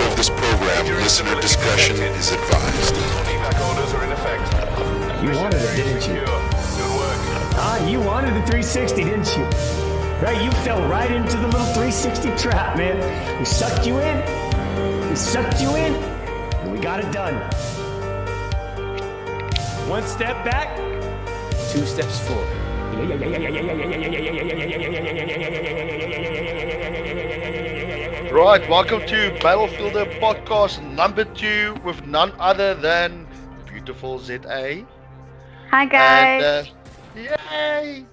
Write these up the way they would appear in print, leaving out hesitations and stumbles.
nature of this program, listener discretion is advised. You wanted it, didn't you? You wanted the 360, didn't you? Right, you fell right into the little 360 trap, man. We sucked you in, and we got it done. One step back, two steps forward. Right, welcome to BeautifulZA podcast number 2 with none other than BeautifulZA. Hi guys. And, yay!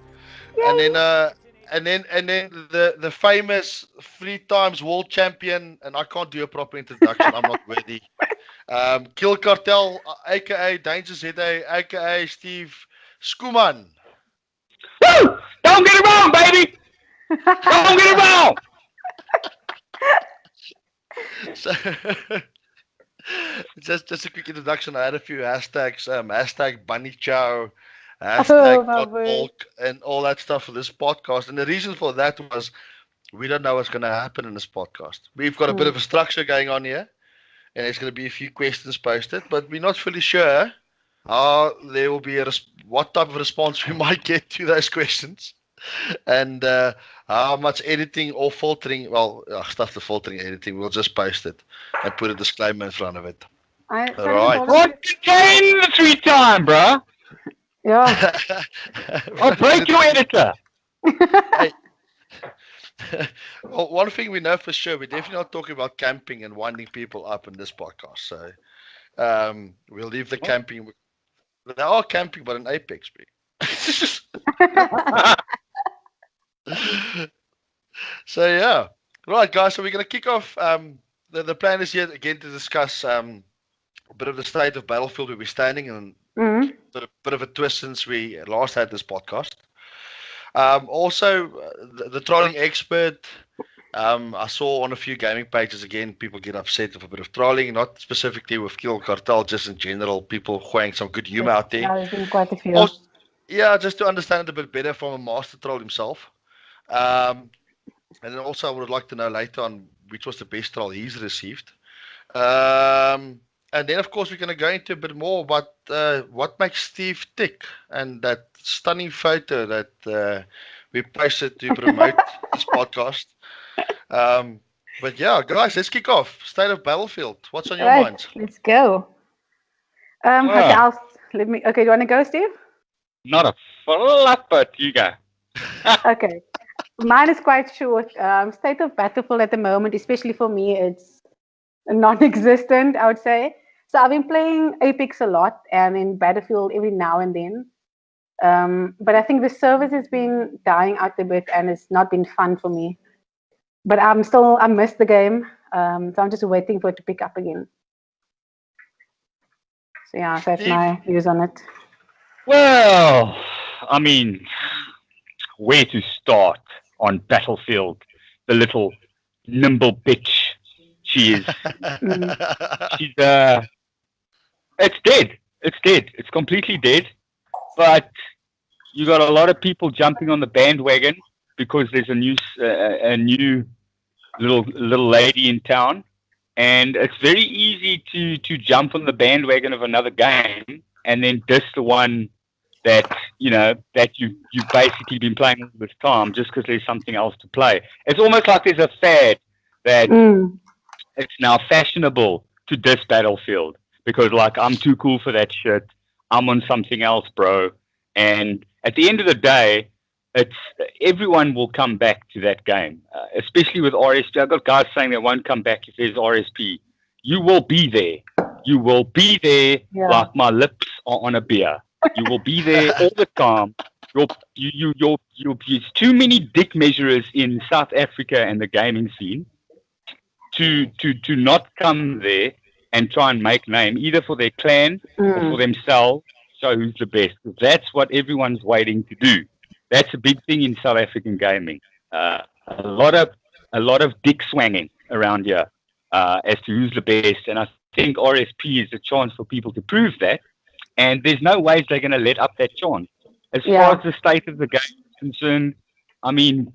And then the famous 3 times world champion, and I can't do a proper introduction. I'm not worthy. KillKartel, aka DangerZA, aka Steve Skuman. Woo! Don't get it wrong, baby. Don't get it wrong. So, just a quick introduction. I had a few hashtags, hashtag Bunny Chow, hashtag Potbolk, and all that stuff for this podcast. And the reason for that was we don't know what's going to happen in this podcast. We've got a bit of a structure going on here, and there's going to be a few questions posted, but we're not fully sure how there will be what type of response we might get to those questions. And how much editing or filtering, stuff the filtering editing, we'll just post it and put a disclaimer in front of it. Alright. What again the 3 time, bruh? Yeah. I'll break your editor. Hey. Well, one thing we know for sure, we're definitely not talking about camping and winding people up in this podcast. So we'll leave the camping. They are camping, but in Apex. So yeah, right guys, so we're going to kick off. The plan is here again to discuss a bit of the state of Battlefield where we're standing, and a bit of a twist since we last had this podcast. Also the trolling expert, I saw on a few gaming pages again people get upset with a bit of trolling, not specifically with KillKartel, just in general, people throwing some good humor out there. There's been quite a few. Also, yeah, just to understand it a bit better from a master troll himself. And then also I would like to know later on which was the best troll he's received. And then of course we're going to go into a bit more about what makes Steve tick, and that stunning photo that we posted to promote this podcast. But yeah, guys, let's kick off. State of Battlefield. What's on your minds? Let's go. Okay, do you want to go, Steve? Not a flap, but you go. Okay. Mine is quite short. State of Battlefield at the moment, especially for me, it's non-existent, I would say. So I've been playing Apex a lot and in Battlefield every now and then. But I think the service has been dying out a bit and it's not been fun for me. But I miss the game. So I'm just waiting for it to pick up again. So yeah, that's my views on it. Well, I mean, where to start on Battlefield? The little nimble bitch she is. She's it's dead. It's dead. It's completely dead. But you got a lot of people jumping on the bandwagon because there's a new little lady in town, and it's very easy to jump on the bandwagon of another game and then diss the one that you've basically been playing all this time just because there's something else to play. It's almost like there's a fad that it's now fashionable to diss Battlefield because, like, I'm too cool for that shit. I'm on something else, bro. And at the end of the day, everyone will come back to that game, especially with RSP. I've got guys saying they won't come back if there's RSP. You will be there. You will be there like my lips are on a beer. You will be there all the time. There's too many dick measurers in South Africa and the gaming scene to not come there and try and make name either for their clan or for themselves. So who's the best? That's what everyone's waiting to do. That's a big thing in South African gaming. A lot of dick swanging around here as to who's the best, and I think RSP is a chance for people to prove that. And there's no ways they're going to let up that chance. As far as the state of the game is concerned, I mean,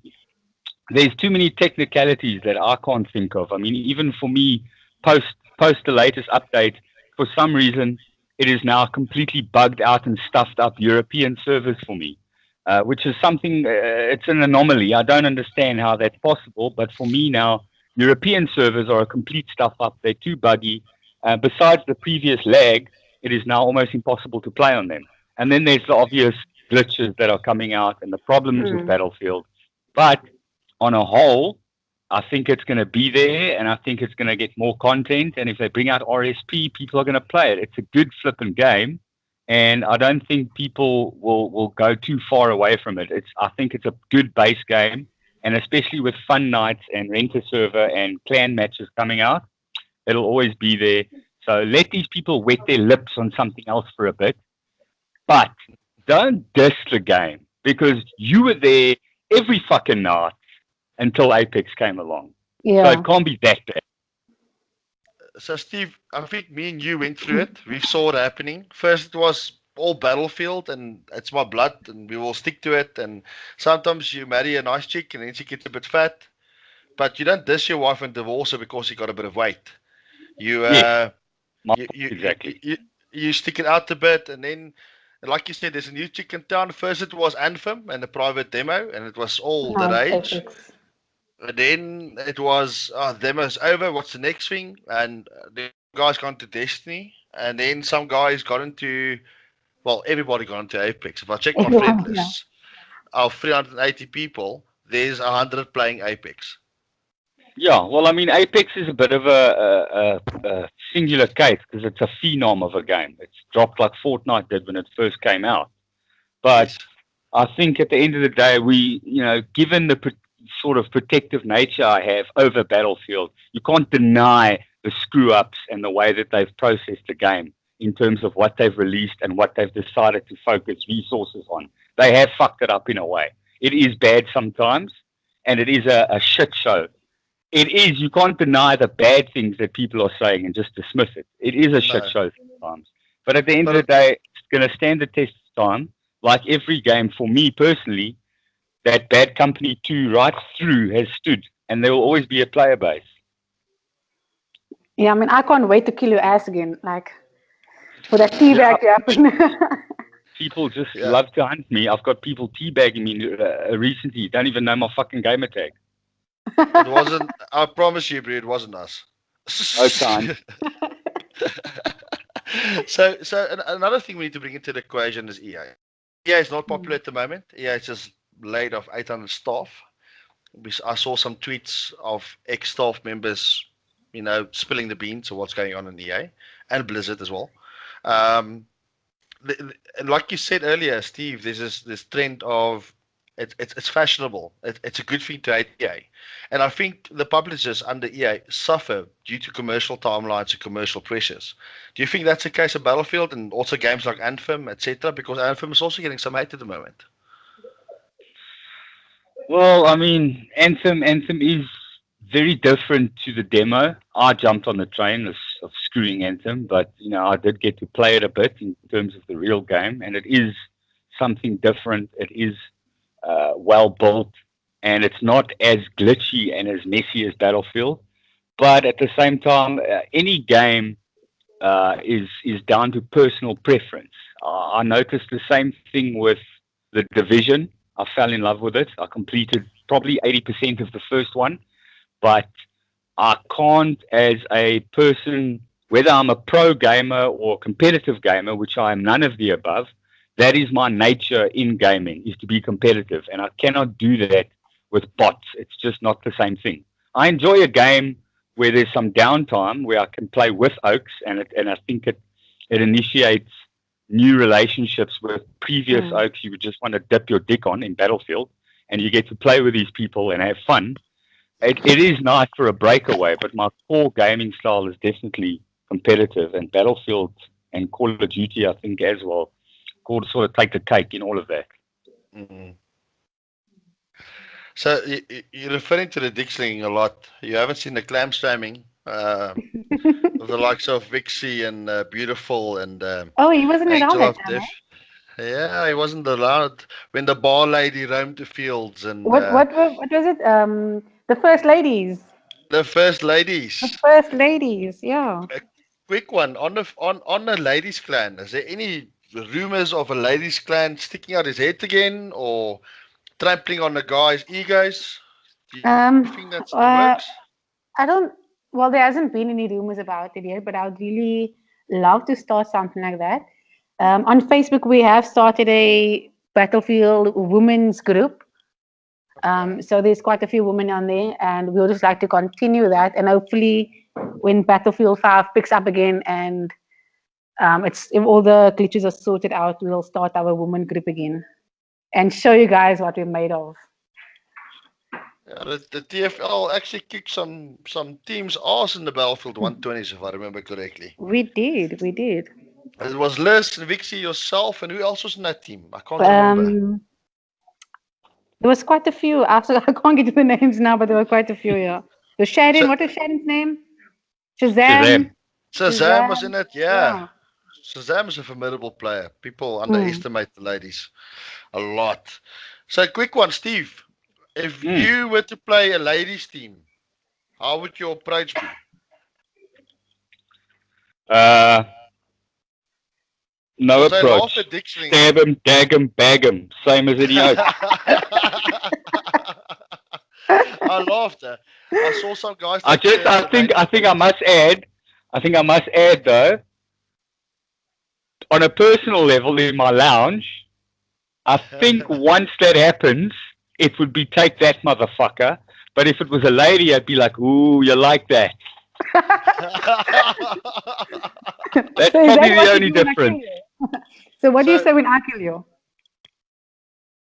there's too many technicalities that I can't think of. I mean, even for me post the latest update, for some reason, it is now completely bugged out and stuffed up European servers for me, which is something, it's an anomaly. I don't understand how that's possible, but for me now, European servers are a complete stuff up. They're too buggy. Besides the previous lag, it is now almost impossible to play on them. And then there's the obvious glitches that are coming out and the problems with Battlefield. But on a whole, I think it's going to be there, and I think it's going to get more content. And if they bring out RSP, people are going to play it. It's a good flipping game, and I don't think people will go too far away from it. I think it's a good base game, and especially with fun nights and rent-a-server and clan matches coming out, it'll always be there. So let these people wet their lips on something else for a bit, but don't diss the game, because you were there every fucking night until Apex came along. Yeah. So it can't be that bad. So, Steve, I think me and you went through it. We saw it happening. First, it was all Battlefield, and it's my blood, and we will stick to it. And sometimes you marry a nice chick, and then she gets a bit fat. But you don't diss your wife and divorce her because she got a bit of weight. Exactly. You stick it out a bit, and then, like you said, there's a new chick in town. First, it was Anthem and a private demo, and it was all the rage. Apex. And then it was, demo's over, what's the next thing? And the guys got into Destiny, and then some guys got into, well, everybody got into Apex. If I check my friend list of 380 people, there's 100 playing Apex. Yeah, well, I mean, Apex is a bit of a singular case because it's a phenom of a game. It's dropped like Fortnite did when it first came out. But I think at the end of the day, given the sort of protective nature I have over Battlefield, you can't deny the screw-ups and the way that they've processed the game in terms of what they've released and what they've decided to focus resources on. They have fucked it up in a way. It is bad sometimes, and it is a shit show. It is. You can't deny the bad things that people are saying and just dismiss it. It is a shit show sometimes. But at the end of the day, it's going to stand the test of time. Like every game, for me personally, that Bad Company 2 right through has stood, and there will always be a player base. Yeah, I mean, I can't wait to kill your ass again. Like, for that teabag to happen. People just love to hunt me. I've got people teabagging me recently. Don't even know my fucking gamer tag. It wasn't, I promise you, bro, it wasn't us. Okay. So another thing we need to bring into the equation is EA. EA is not popular at the moment. EA is just laid off 800 staff. I saw some tweets of ex-staff members, spilling the beans of what's going on in EA and Blizzard as well. Like you said earlier, Steve, there's this trend of it's fashionable. It's a good thing to hate EA. And I think the publishers under EA suffer due to commercial timelines and commercial pressures. Do you think that's the case of Battlefield and also games like Anthem, etc.? Because Anthem is also getting some hate at the moment. Well, I mean, Anthem is very different to the demo. I jumped on the train of screwing Anthem, but I did get to play it a bit in terms of the real game, and it is something different. It is well built, and it's not as glitchy and as messy as Battlefield. But at the same time, any game is down to personal preference. I noticed the same thing with The Division. I fell in love with it. I completed probably 80% of the first one, but I can't, as a person, whether I'm a pro gamer or competitive gamer, which I am none of the above, that is my nature in gaming, is to be competitive, and I cannot do that with bots. It's just not the same thing. I enjoy a game where there's some downtime, where I can play with Oaks, and I think it initiates new relationships with previous Oaks you would just want to dip your dick on in Battlefield, and you get to play with these people and have fun. It is nice for a breakaway, but my core gaming style is definitely competitive, and Battlefield and Call of Duty, I think, as well, sort of take the cake in all of that. Mm-hmm. So you're referring to the dick slinging a lot. You haven't seen the clam slamming of the likes of Vixie and Beautiful and he wasn't Angel around of that time, Death. Yeah, he wasn't allowed when the bar lady roamed the fields and what was it? The first ladies. The first ladies. The first ladies, yeah. A quick one on the ladies clan. Is there any rumors of a ladies clan sticking out his head again, or trampling on the guys' egos? Do you think that's in the works? I don't. Well, there hasn't been any rumors about it yet, but I would really love to start something like that. On Facebook, we have started a Battlefield women's group. So there's quite a few women on there, and we'll just like to continue that. And hopefully, when Battlefield 5 picks up again and if all the glitches are sorted out, we'll start our women group again and show you guys what we're made of. Yeah, the TFL actually kicked some teams' ass in the Battlefield 120s, if I remember correctly. We did. It was Liz and Vixie, yourself, and who else was in that team? I can't remember. There was quite a few. I can't get to the names now, but there were quite a few, yeah. The Sharon, what is Sharon's name? Shazam was in it, yeah. Shazam is a formidable player. People underestimate the ladies a lot. So, quick one, Steve. If you were to play a ladies team, how would your approach be? No approach. Stab him, dag him, bag him. Same as any other. I laughed. I saw some guys. I think I must add though, on a personal level in my lounge, I think once that happens, it would be take that motherfucker. But if it was a lady, I'd be like, ooh, you like that. That's probably the only difference. So what do you say when I kill you?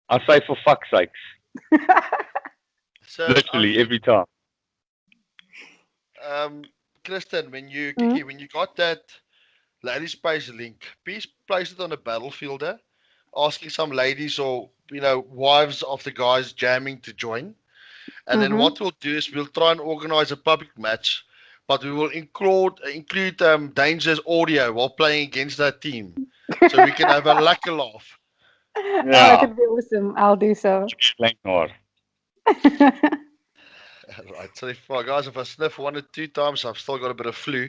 I say for fuck's sakes. Literally every time. Kristen, when you got that ladies space link, please place it on a Battlefield, asking some ladies or wives of the guys jamming to join. And then what we'll do is we'll try and organize a public match, but we will include Danger's audio while playing against that team, so we can have a lucky laugh. Yeah. Oh, that could be awesome. I'll do so. Right. So if I sniff 1 or 2 times, I've still got a bit of flu.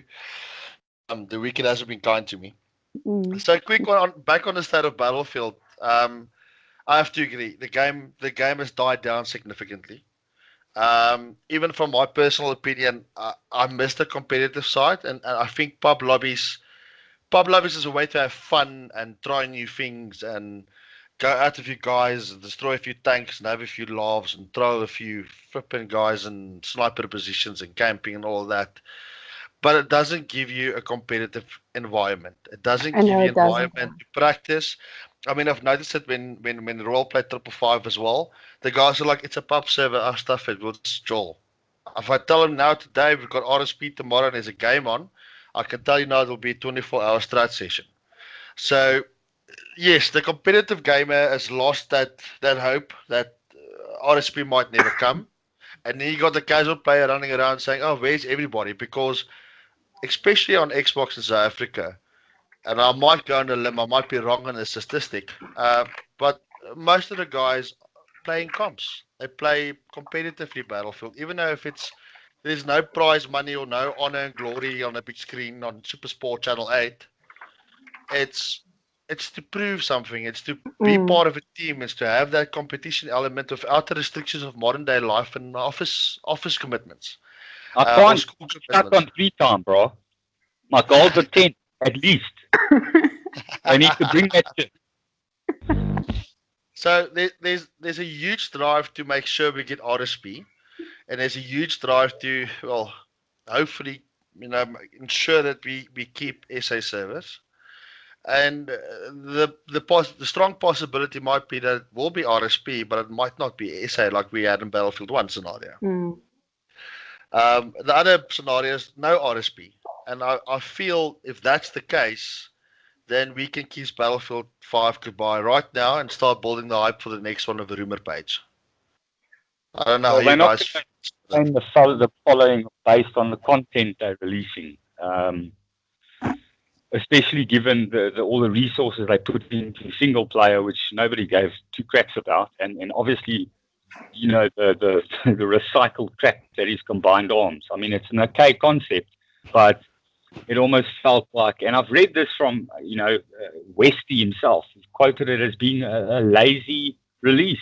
The weekend hasn't been kind to me. So quick one back on the state of Battlefield. I have to agree. The game has died down significantly. Even from my personal opinion, I miss the competitive side, and I think pub lobbies is a way to have fun and try new things and go out a few guys, destroy a few tanks and have a few laughs and throw a few flipping guys in sniper positions and camping and all that. But it doesn't give you a competitive environment. It doesn't give you an environment to practice. I mean, I've noticed it when Royal played 555 as well. The guys are like, it's a pub server, our stuff, it will just joel. If I tell them now today, we've got RSP tomorrow and there's a game on, I can tell you now it'll be a 24-hour strat session. So, yes, the competitive gamer has lost that hope that RSP might never come. And then you got the casual player running around saying, oh, where's everybody? Because, especially on Xbox in South Africa, and I might go on a limb, I might be wrong on the statistic, but most of the guys play in comps. They play competitively Battlefield, even though there's no prize money or no honor and glory on a big screen on Super Sport Channel 8. It's to prove something. It's to be part of a team. It's to have that competition element without the restrictions of modern day life and office commitments. I can't stuck on 3 time, bro. My goals are 10 at least. I need to bring that shit. So there's a huge drive to make sure we get RSP, and there's a huge drive to, well, hopefully, ensure that we keep SA servers. And the strong possibility might be that it will be RSP, but it might not be SA like we had in Battlefield 1 scenario. The other scenario is no RSP. And I feel if that's the case, then we can kiss Battlefield 5 goodbye right now and start building the hype for the next one of the rumor page. I don't know how you guys... And the following based on the content they're releasing. Especially given all the resources they put into single player, which nobody gave 2 cracks about. And obviously the recycled crap that is combined arms. I mean, it's an okay concept, but it almost felt like, and I've read this from, Westy himself. He's quoted it as being a lazy release.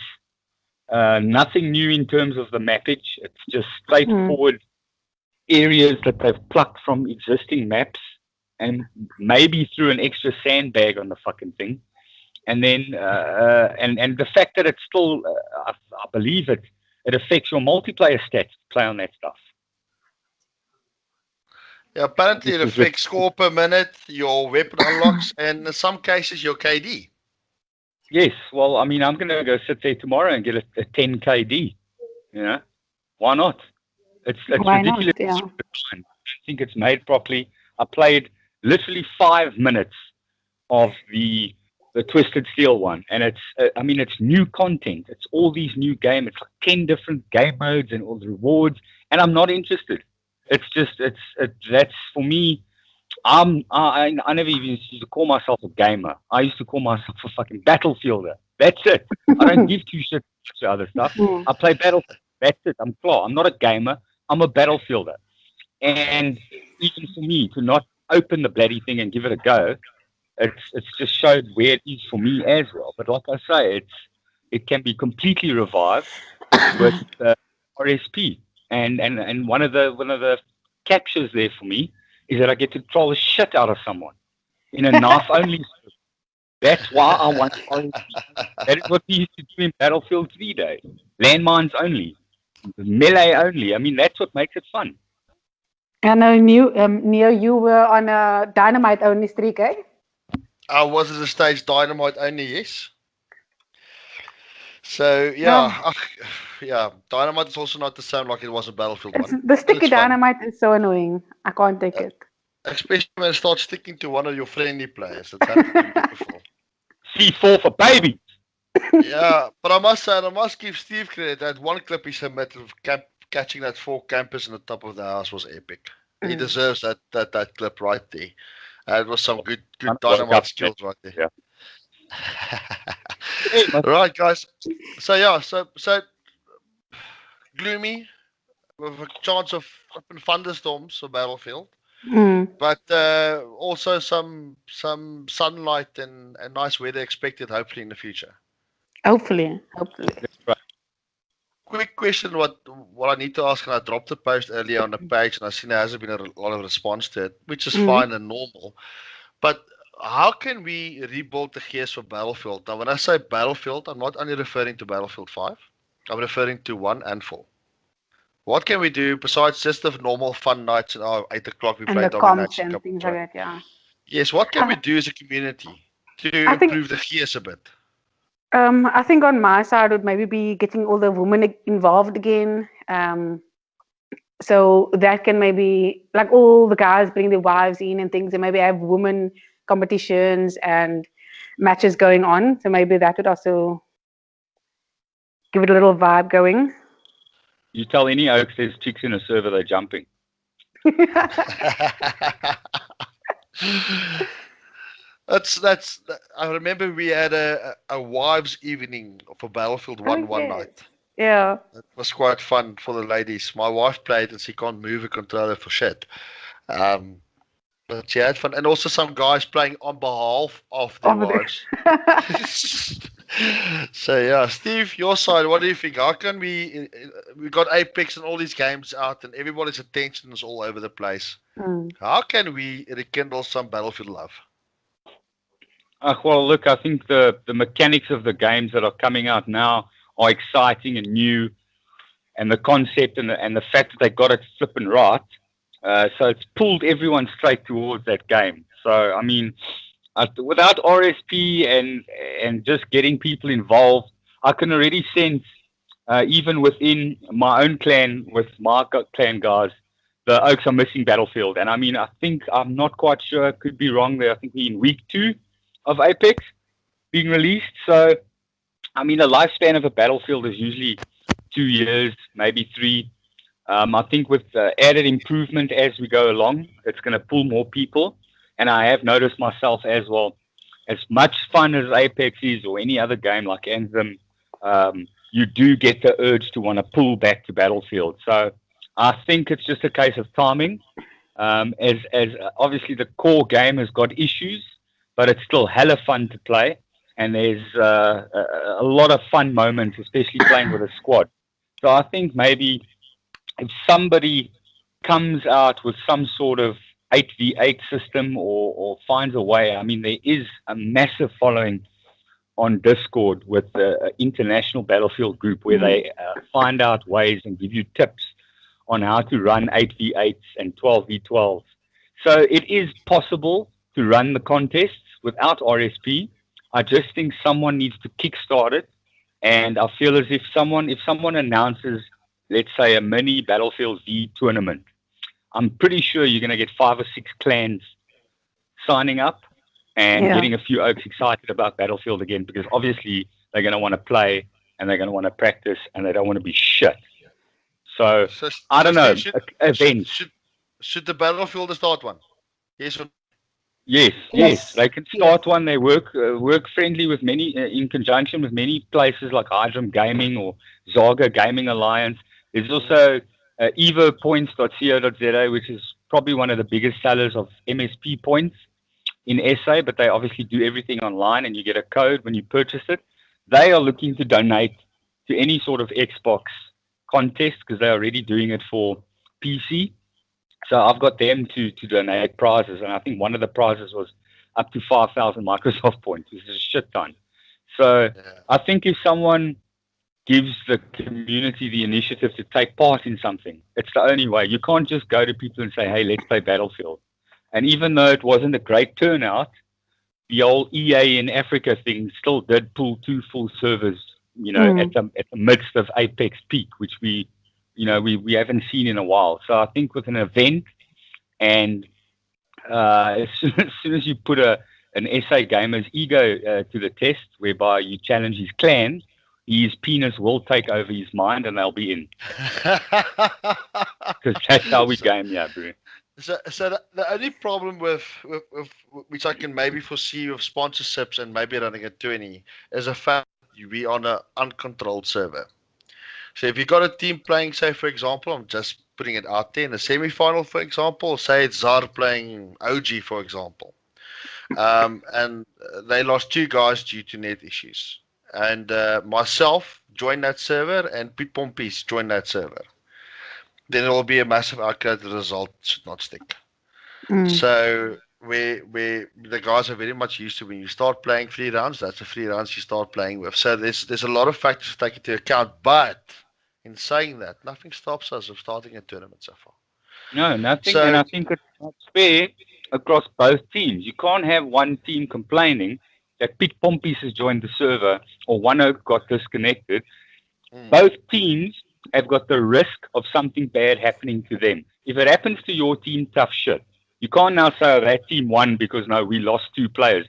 Nothing new in terms of the mappage. It's just straightforward areas that they've plucked from existing maps and maybe threw an extra sandbag on the fucking thing. And then, and the fact that it's still, I believe it affects your multiplayer stats to play on that stuff. Yeah, apparently it affects score per minute, your weapon unlocks, and in some cases your KD. Yes, well, I mean, I'm going to go sit there tomorrow and get a 10 KD. Why not? It's Why ridiculous. not? Yeah. I don't think it's made properly. I played literally 5 minutes of the Twisted Steel one, and it's new content. It's all these new games. It's like 10 different game modes and all the rewards, and I'm not interested. It's just that's for me. I never even used to call myself a gamer. I used to call myself a fucking battlefielder. That's it. I don't give two shits to other stuff. I play Battlefield. That's it. I'm clear. I'm not a gamer. I'm a battlefielder. And even for me to not open the bloody thing and give it a go, it's just showed where it is for me as well. But like I say, it can be completely revived with RSP. And one of the captures there for me is that I get to troll the shit out of someone in a knife only. That's why I want RSP. That is what we used to do in Battlefield 3 days. Landmines only, melee only. I mean, that's what makes it fun. I know, Neo, you were on a dynamite only streak, eh? I was at the stage dynamite only, yes. So yeah, dynamite is also not the same like it was in Battlefield 1. The sticky dynamite is so annoying. I can't take it. Especially when it starts sticking to one of your friendly players. That's happened to me before. C4 for baby. Yeah, but I must say, I must give Steve credit. That one clip he submitted of catching that 4 campers in the top of the house was epic. He deserves that clip right there. It was some good dynamite skills right there. Yeah. Right, guys. So gloomy with a chance of thunderstorms for Battlefield, but also some sunlight and nice weather expected, hopefully in the future. Hopefully. That's right. Quick question: what I need to ask, and I dropped the post earlier on the page, and I've seen there hasn't been a lot of response to it, which is fine and normal. But how can we rebuild the gears for Battlefield? Now, when I say Battlefield, I'm not only referring to Battlefield 5. I'm referring to 1 and 4. What can we do besides just the normal fun nights and 8 o'clock we And play the comms domination? and things like that, yeah. Yes, what can we do as a community to improve the gears a bit? I think on my side would maybe be getting all the women involved again. So that can maybe, like, all the guys bring their wives in and things, and maybe have women competitions and matches going on. So maybe that would also give it a little vibe going. You tell any Oaks there's chicks in a server, they're jumping. That's. I remember we had a wives' evening for Battlefield 1 one night. Yeah. It was quite fun for the ladies. My wife played and she can't move a controller for shit. But she had fun. And also some guys playing on behalf of their wives. So yeah, Steve, your side, what do you think? How can we got Apex and all these games out and everybody's attention is all over the place. How can we rekindle some Battlefield love? Well, look, I think the mechanics of the games that are coming out now are exciting and new, and the concept and the fact that they got it flipping right. So it's pulled everyone straight towards that game. So, I mean, without RSP and just getting people involved, I can already sense, even within my own clan, with my clan guys, the Oaks are missing Battlefield. And I mean, I think, I'm not quite sure, I could be wrong there. I think we're in week 2 of Apex being released. So, I mean, the lifespan of a Battlefield is usually 2 years, maybe 3. I think with added improvement as we go along, it's going to pull more people. And I have noticed myself as well, as much fun as Apex is or any other game like Anthem, you do get the urge to want to pull back to Battlefield. So I think it's just a case of timing. As obviously the core game has got issues, but it's still hella fun to play. And there's a lot of fun moments, especially playing with a squad. So I think maybe if somebody comes out with some sort of 8v8 system or finds a way, I mean, there is a massive following on Discord with the international Battlefield group where they find out ways and give you tips on how to run 8v8s and 12v12s. So it is possible to run the contests without RSP. I just think someone needs to kickstart it, and I feel as if someone announces, let's say, a mini Battlefield V tournament, I'm pretty sure you're going to get 5 or 6 clans signing up and getting a few oaks excited about Battlefield again, because obviously they're going to want to play and they're going to want to practice and they don't want to be shit. So I don't know. Events. Should the Battlefield start one? Yes or no? Yes. They can start one. They work friendly with many, in conjunction with many places like Hydrum Gaming or Zaga Gaming Alliance. There's also evopoints.co.za, which is probably one of the biggest sellers of MSP points in SA, but they obviously do everything online and you get a code when you purchase it. They are looking to donate to any sort of Xbox contest because they're already doing it for PC. So I've got them to donate prizes, and I think one of the prizes was up to 5,000 Microsoft points, which is a shit ton. So I think if someone gives the community the initiative to take part in something, it's the only way. You can't just go to people and say, hey, let's play Battlefield. And even though it wasn't a great turnout, the old EA in Africa thing still did pull 2 full servers, at the midst of Apex peak, which we haven't seen in a while. So I think with an event and as soon as you put an SA gamer's ego to the test, whereby you challenge his clan, his penis will take over his mind and they'll be in. Because that's how we game, bro. So the only problem with which I can maybe foresee with sponsorships and maybe running a 20 is the fact that we on an uncontrolled server. So if you've got a team playing, say for example, I'm just putting it out there in the semi-final, for example, say it's ZAR playing OG, for example, and they lost 2 guys due to net issues, and myself joined that server and Pete Pompies joined that server. Then there will be a massive outcry. The result should not stick. So where the guys are very much used to when you start playing 3 rounds, that's the 3 rounds you start playing with. So there's a lot of factors to take into account. But in saying that, nothing stops us from starting a tournament so far. No, nothing. And I think it's fair across both teams. You can't have one team complaining that Pete Pompies has joined the server or One Oak got disconnected. Both teams have got the risk of something bad happening to them. If it happens to your team, tough shit. You can't now say, that team won because, no, we lost 2 players.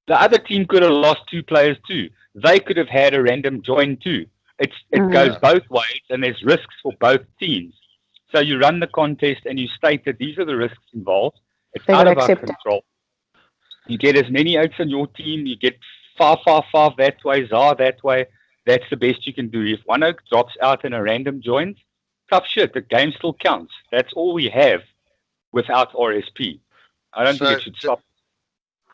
The other team could have lost 2 players too. They could have had a random join too. It goes both ways, and there's risks for both teams. So you run the contest and you state that these are the risks involved. It's out of our control. You get as many outs on your team. You get 5 that way, ZAR that way. That's the best you can do. If One Oak drops out in a random join, tough shit. The game still counts. That's all we have without RSP. I don't think it should stop.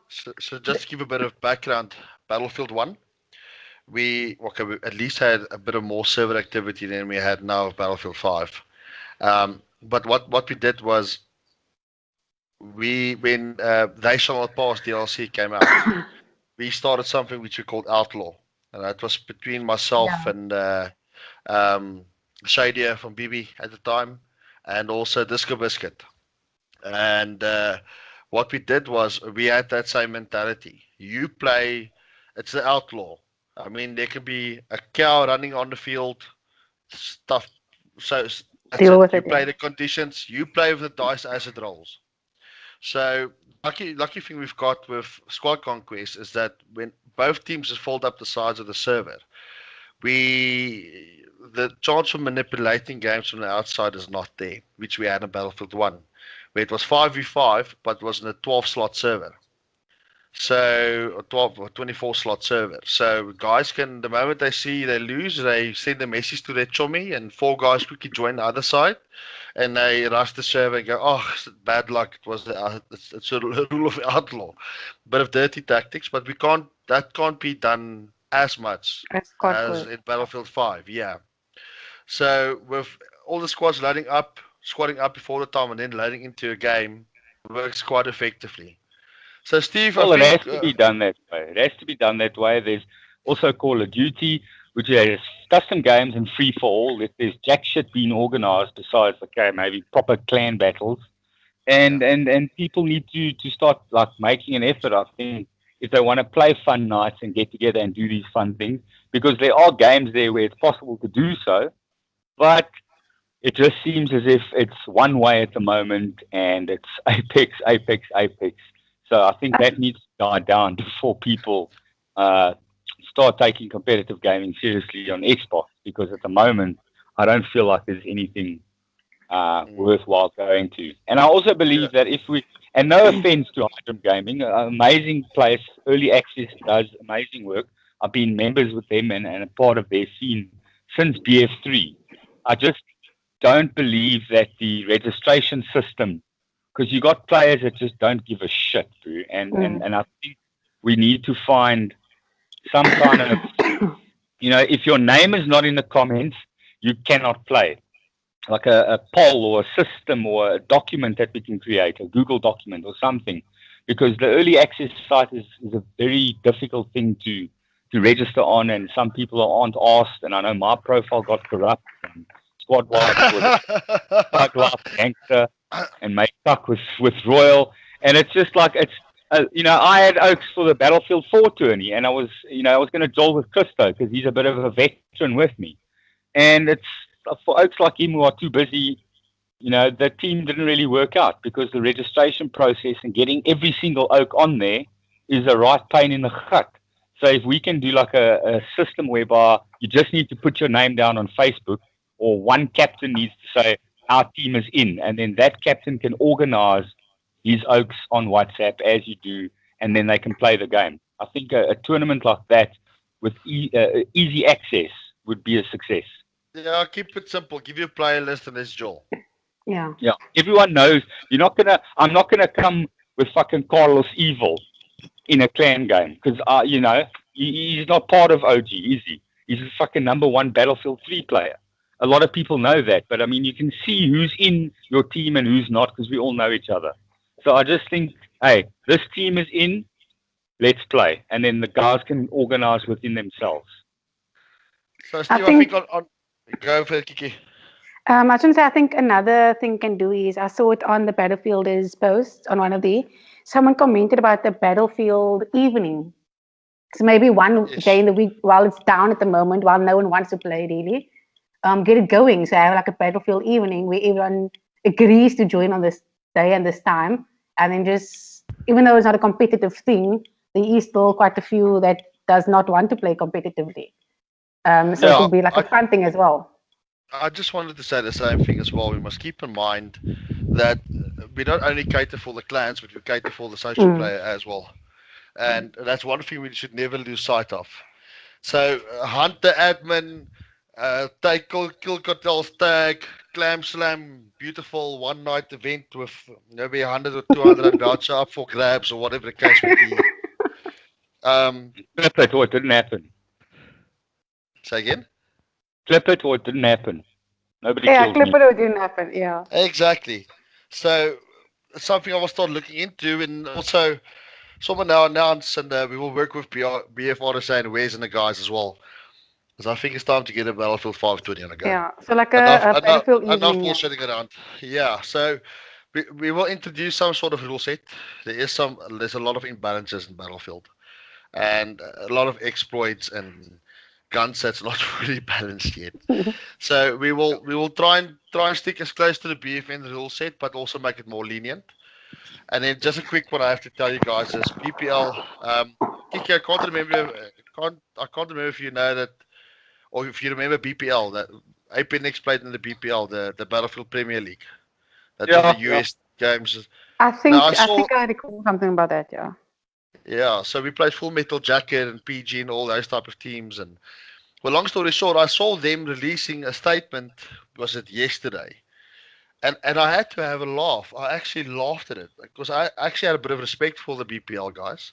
So just to give a bit of background, Battlefield 1, we at least had a bit of more server activity than we had now with Battlefield 5. But what we did was, when They Shall Not Pass DLC came out, we started something which we called Outlaw. And that was between myself and Shadia from BB at the time, and also Disco Biscuit. And what we did was we had that same mentality. You play, it's the Outlaw. I mean, there could be a cow running on the field, stuff. So deal with it. You play the conditions. You play with the dice as it rolls. So lucky thing we've got with Squad Conquest is that when both teams have filled up the sides of the server, the chance for manipulating games from the outside is not there, which we had in Battlefield 1, where it was 5v5, but it was in a 12-slot server. So, a 12 or 24 slot server. So, guys can, the moment they see they lose, they send a message to their chummy, and 4 guys quickly join the other side, and they rush the server and go, oh, bad luck. It was it's a rule of outlaw. Bit of dirty tactics, but that can't be done as much as in Battlefield 5. Yeah. So, with all the squads squatting up before the time and then loading into a game, works quite effectively. So, Steve, Well, I it think, has to be done that way. It has to be done that way. There's also Call of Duty, which has custom games and free for all. If there's jack shit being organized besides, okay, maybe proper clan battles, and people need to start like making an effort. I think if they want to play fun nights and get together and do these fun things, because there are games there where it's possible to do so, but it just seems as if it's one way at the moment, and it's Apex, Apex, Apex. So I think that needs to die down before people start taking competitive gaming seriously on Xbox, because at the moment I don't feel like there's anything worthwhile going to. And I also believe that if we, and no offense to Hydrum Gaming, amazing place, early access does amazing work. I've been members with them and a part of their scene since BF3. I just don't believe that the registration system, because you got players that just don't give a shit, bro. And I think we need to find some kind of, if your name is not in the comments, you cannot play. Like a poll or a system or a document that we can create, a Google document or something, because the early access site is a very difficult thing to register on, and some people aren't asked. And I know my profile got corrupt, and Squad Wife was Thug Life Gangster, and Make Tuck with Royal, and it's just like it's. I had Oaks for the Battlefield 4 tourney, and I was going to jolt with Christo because he's a bit of a veteran with me, and it's for Oaks like him who are too busy. The team didn't really work out because the registration process and getting every single Oak on there is a right pain in the gut. So if we can do like a system whereby you just need to put your name down on Facebook, or one captain needs to say our team is in, and then that captain can organize his Oaks on WhatsApp as you do, and then they can play the game. I think a tournament like that with easy access would be a success. Yeah, keep it simple. Give you a player list and let's Joel. Yeah. Everyone knows I'm not gonna come with fucking Carlos Evil in a clan game, because he's not part of OG, is he? He's a fucking number 1 Battlefield 3 player. A lot of people know that, but I mean, you can see who's in your team and who's not, because we all know each other. So I just think, hey, this team is in, let's play, and then the guys can organize within themselves. So Steve, I think on go for it, Kiki. I was going to say, I think another thing can do is, I saw it on the Battlefield is post on one of someone commented about the Battlefield evening. So maybe one day in the week while it's down at the moment, while no one wants to play really, get it going. So I have like a Battlefield evening where everyone agrees to join on this day and this time. And then just, even though it's not a competitive thing, there is still quite a few that does not want to play competitively. So it will be like a fun thing as well. I just wanted to say the same thing as well. We must keep in mind that we don't only cater for the clans, but we cater for the social player as well. And that's one thing we should never lose sight of. So hunt the admin, take KillKartel's tag, Clam Slam, beautiful one-night event with maybe 100 or 200 voucher up for grabs or whatever the case may be. Clip it or it didn't happen. Say again? Clip it or it didn't happen. Nobody Yeah, killed clip me. it or it didn't happen, yeah. Exactly. So something I will start looking into, and also someone now announced, and we will work with BFRSA and Wes and the guys as well. Because I think it's time to get a Battlefield 520 on a go. Yeah, so like a Battlefield evening. Enough bullshitting around. Yeah, so we will introduce some sort of rule set. There's a lot of imbalances in Battlefield, and a lot of exploits and gun sets not really balanced yet. So we will try and stick as close to the BFN rule set, but also make it more lenient. And then just a quick one I have to tell you guys is BPL. Kiki, I can't remember if you know that, or if you remember BPL, that APNX played in the BPL, the Battlefield Premier League. That was the US games. I think I recall something about that, yeah. Yeah, so we played Full Metal Jacket and PG and all those type of teams. And well, long story short, I saw them releasing a statement. Was it yesterday? And I had to have a laugh. I actually laughed at it because I actually had a bit of respect for the BPL guys.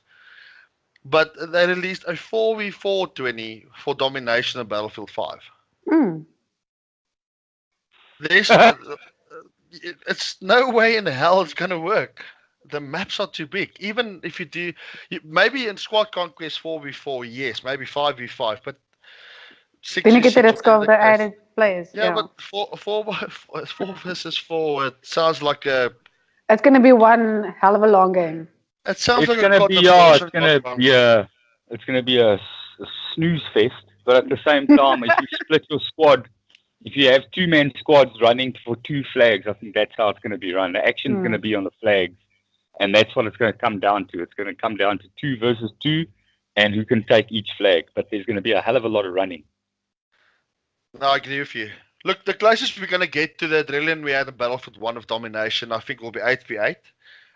But they released a 4v4 20 for domination of Battlefield 5. Mm. There's, it's no way in hell it's going to work. The maps are too big. Even if you do, maybe in Squad Conquest 4v4, yes, maybe 5v5, but 6 Then you get the v6 risk of the added players. Yeah, but four versus 4, it sounds like a. It's going to be one hell of a long game. It sounds It's like gonna a be it's gonna be a snooze fest. But at the same time, if you split your squad, if you have 2-man squads running for 2 flags, I think that's how it's gonna be run. The action's gonna be on the flags, and that's what it's gonna come down to. It's gonna come down to 2 versus 2, and who can take each flag. But there's gonna be a hell of a lot of running. No, I agree with you. Look, the closest we're gonna get to the adrenaline we had in Battlefield 1 of domination, I think, will be 8v8.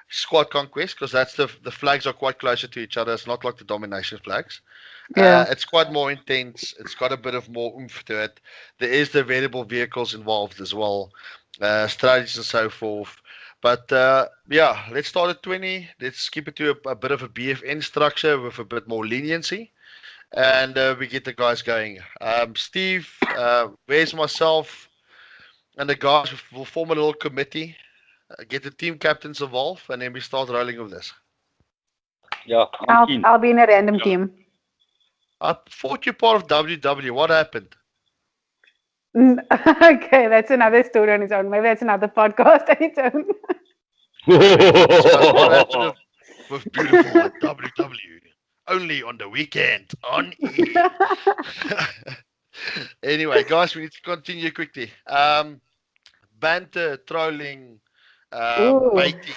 Squad Conquest, because that's the flags are quite closer to each other. It's not like the domination flags. Yeah. It's quite more intense. It's got a bit of more oomph to it. There is the variable vehicles involved as well, strategies and so forth. But yeah, let's start at 20. Let's keep it to a bit of a BFN structure with a bit more leniency, and we get the guys going. Steve, where's myself, and the guys will form a little committee. Get the team captains involved, and then we start rolling with this. Yeah, I'll be in a random team. I thought you're part of WW. What happened? Okay, that's another story on its own. Maybe that's another podcast on its own. So what happened with beautiful at WW? Only on the weekend. On air. Anyway, guys, we need to continue quickly. Banter, trolling, baiting.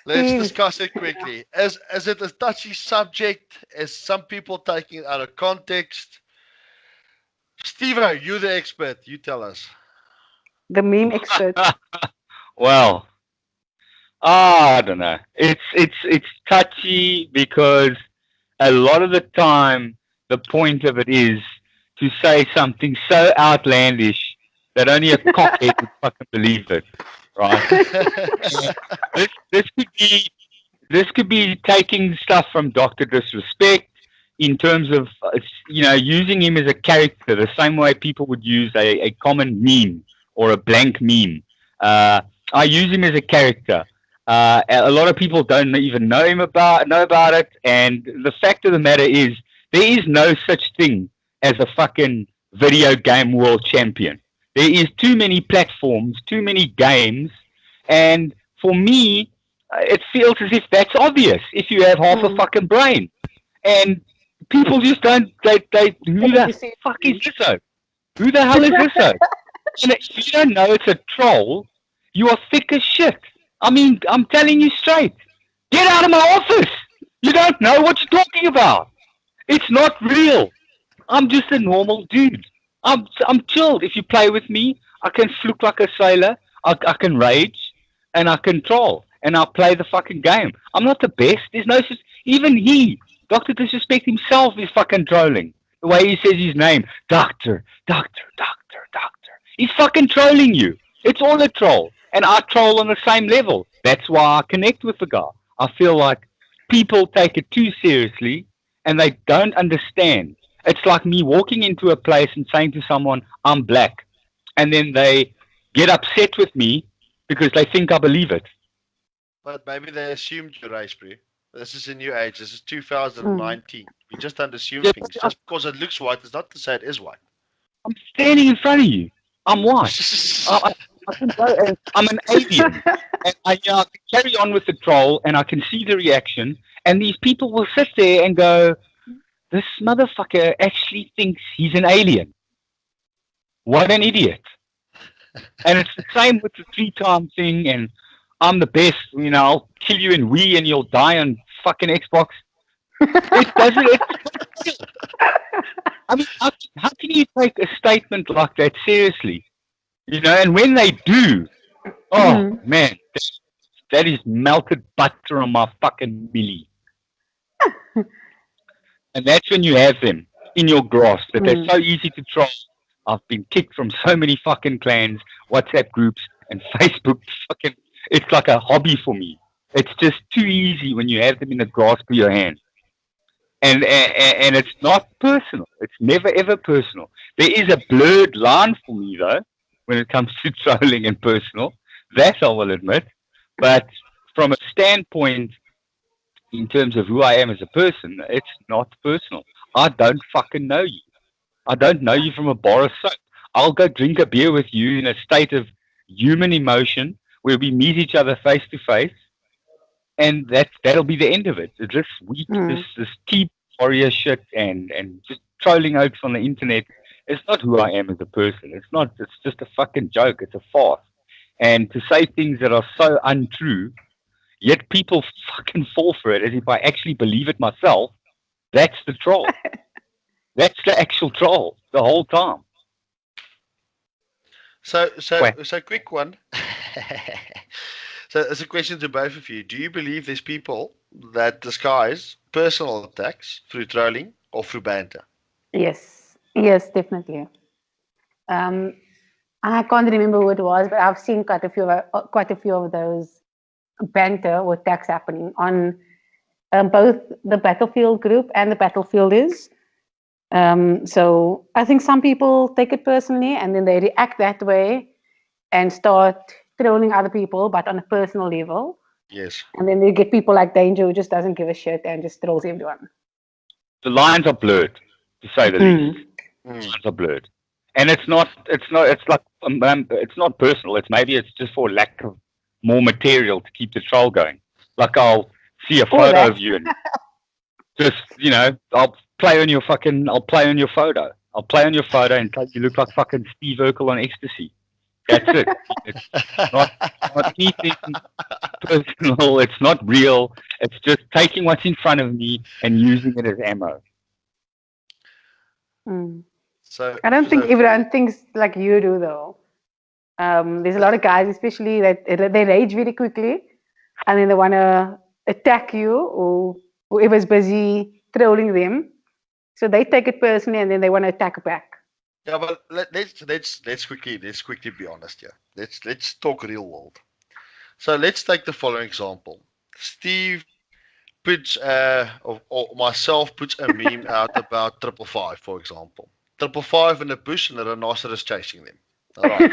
Let's discuss it quickly. Is it a touchy subject? Is some people taking it out of context? Steve-O, you're the expert. You tell us. The meme expert. Well, I don't know. It's touchy because a lot of the time the point of it is to say something so outlandish that only a cockhead would fucking believe it, right? this could be taking stuff from Dr. Disrespect in terms of using him as a character, the same way people would use a common meme or a blank meme. I use him as a character. A lot of people don't even know about it, and the fact of the matter is there is no such thing as a fucking video game world champion. There is too many platforms, too many games, and for me, it feels as if that's obvious if you have half a fucking brain. And people just don't, who the fuck is this? Who the hell is this? And if you don't know it's a troll, you are thick as shit. I mean, I'm telling you straight. Get out of my office. You don't know what you're talking about. It's not real. I'm just a normal dude. I'm chilled. If you play with me, I can fluke like a sailor. I can rage, and I can troll, and I'll play the fucking game. I'm not the best. There's no such... Even he, Dr. Disrespect himself, is fucking trolling. The way he says his name. Doctor. He's fucking trolling you. It's all a troll. And I troll on the same level. That's why I connect with the guy. I feel like people take it too seriously, and they don't understand. It's like me walking into a place and saying to someone, I'm black. And then they get upset with me because they think I believe it. But maybe they assumed your race, bro. This is a new age. This is 2019. We just don't assume things. Just because it looks white is not to say it is white. I'm standing in front of you. I'm white. I'm an alien. And I can carry on with the troll, and I can see the reaction. And these people will sit there and go, this motherfucker actually thinks he's an alien. What an idiot. And it's the same with the 3-time thing, and I'm the best, I'll kill you in Wii and you'll die on fucking Xbox. It doesn't... I mean, how can you take a statement like that seriously? And when they do, man, that is melted butter on my fucking millie. And that's when you have them in your grasp, that they're so easy to troll. I've been kicked from so many fucking clans, WhatsApp groups, and Facebook. Fucking, it's like a hobby for me. It's just too easy when you have them in the grasp of your hand. And it's not personal. It's never, ever personal. There is a blurred line for me, though, when it comes to trolling and personal. That I will admit. But from a standpoint, in terms of who I am as a person, it's not personal. I don't fucking know you. I don't know you from a bar of soap. I'll go drink a beer with you in a state of human emotion where we meet each other face to face, and that'll be the end of it. It's this weak, this key warrior shit and just trolling hoax on the internet. It's not who I am as a person. It's not. It's just a fucking joke. It's a farce. And to say things that are so untrue, yet people fucking fall for it as if I actually believe it myself, that's the troll. That's the actual troll the whole time. So quick one. So it's a question to both of you. Do you believe there's people that disguise personal attacks through trolling or through banter? Yes, definitely. I can't remember who it was, but I've seen quite a few of those banter or attacks happening on both the Battlefield group and the Battlefielders. So I think some people take it personally and then they react that way and start trolling other people, but on a personal level. Yes. And then they get people like Danger who just doesn't give a shit and just trolls everyone. The lines are blurred, to say the least. The lines are blurred. And it's not personal. It's just for lack of more material to keep the troll going. Like I'll see a photo of you and just, I'll play on your photo. I'll play on your photo and tell you look like fucking Steve Urkel on ecstasy. That's it. It's not anything personal. It's not real. It's just taking what's in front of me and using it as ammo. So I don't think everyone thinks like you do, though. There's a lot of guys, especially that they rage very quickly, and then they want to attack you or whoever's busy trolling them. So they take it personally, and then they want to attack back. Yeah, but let's quickly be honest here. Let's talk real world. So let's take the following example. Steve puts or myself puts a meme out about 555, for example. 555 in the bush and a rhinoceros chasing them. All right.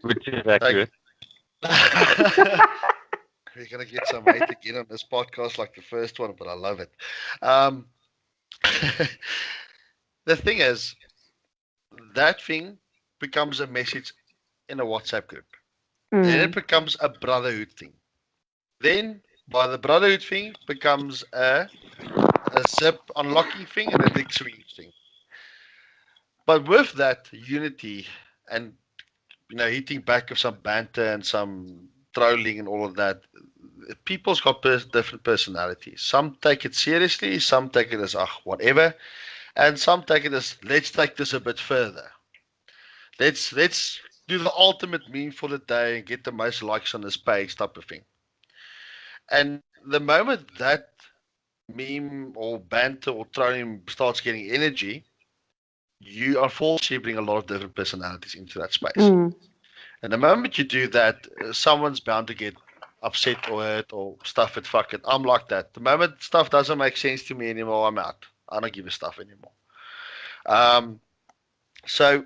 Which is accurate. We're gonna get some hate again on this podcast, like the first one, but I love it. The thing is, that thing becomes a message in a WhatsApp group. Then it becomes a brotherhood thing. Then, by the brotherhood thing, becomes a zip unlocking thing and a dick swinging thing. But with that unity and hitting back of some banter and some trolling and all of that, people's got different personalities. Some take it seriously, some take it as whatever, and some take it as let's take this a bit further. Let's do the ultimate meme for the day and get the most likes on this page type of thing. And the moment that meme or banter or trolling starts getting energy, you unfortunately bring a lot of different personalities into that space. And the moment you do that, someone's bound to get upset or hurt or stuff it. Fuck it. I'm like that. The moment stuff doesn't make sense to me anymore, I'm out. I don't give a stuff anymore. So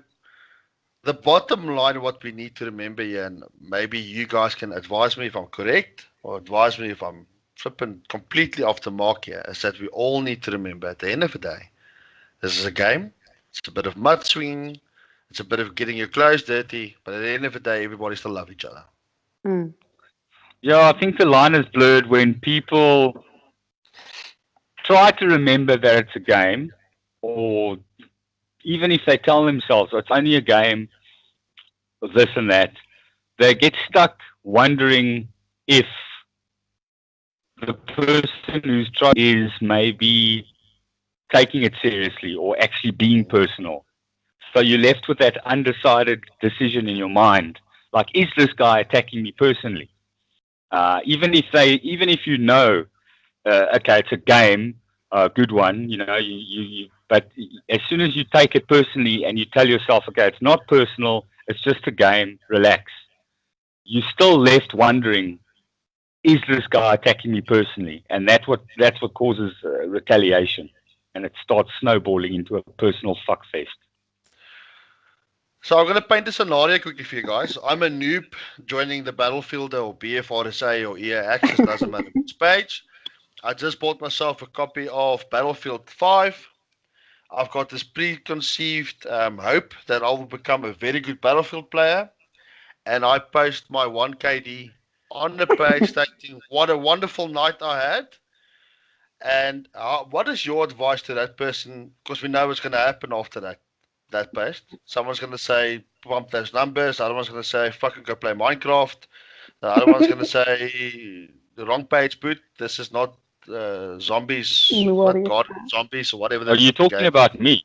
the bottom line, what we need to remember here, and maybe you guys can advise me if I'm correct or advise me if I'm flipping completely off the mark here, is that we all need to remember at the end of the day, this is a game. It's a bit of mud swinging. It's a bit of getting your clothes dirty. But at the end of the day, everybody still love each other. Yeah, I think the line is blurred when people try to remember that it's a game, or even if they tell themselves it's only a game, or this and that, they get stuck wondering if the person who's trying is maybe taking it seriously or actually being personal. So you're left with that undecided decision in your mind. Like, is this guy attacking me personally? Even if you know okay, it's a game, a good one, but as soon as you take it personally and you tell yourself, okay, it's not personal, it's just a game, relax, you're still left wondering, is this guy attacking me personally? And that's what causes retaliation, and it starts snowballing into a personal fuckfest. So I'm going to paint a scenario quickly for you guys. I'm a noob joining the Battlefield or BFRSA or EA Access, doesn't matter which page. I just bought myself a copy of Battlefield 5. I've got this preconceived hope that I will become a very good Battlefield player. And I post my 1KD on the page stating what a wonderful night I had. And what is your advice to that person? Because we know what's going to happen after that post. Someone's going to say, pump those numbers. The other one's going to say, fucking go play Minecraft. The other one's going to say, the wrong page, boot. This is not zombies, zombies, or whatever. Are you talking about me?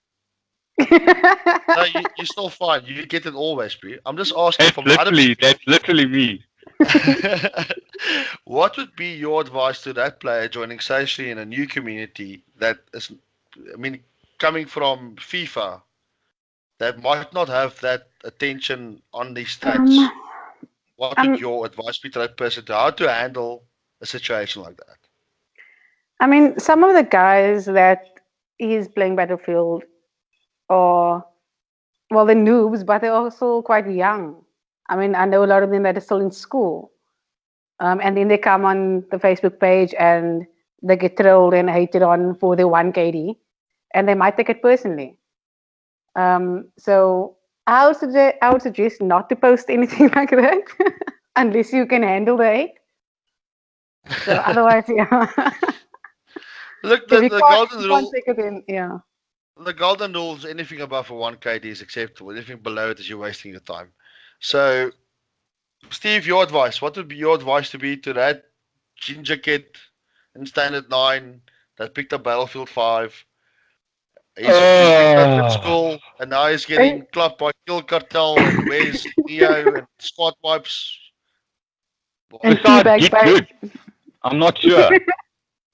No, you're still fine. You get it always, bro. I'm just asking from other people. That's literally me. What would be your advice to that player joining socially in a new community that is, coming from FIFA, that might not have that attention on these stats? What would your advice be to that person to how to handle a situation like that? Some of the guys that he's playing Battlefield are, well, they're noobs, but they're also quite young. I know a lot of them that are still in school. And then they come on the Facebook page and they get trolled and hated on for their 1KD. And they might take it personally. So I would suggest not to post anything like that unless you can handle the hate. So otherwise, yeah. Look, the golden rule. Yeah. The golden rule is anything above a 1KD is acceptable. Anything below it is you're wasting your time. So, Steve, your advice. What would be your advice to be to that ginger kid in Standard 9 that picked up Battlefield 5? He's at school, and now he's getting clubbed by KillKartel and wears Neo and squad wipes. And get good. I'm not sure.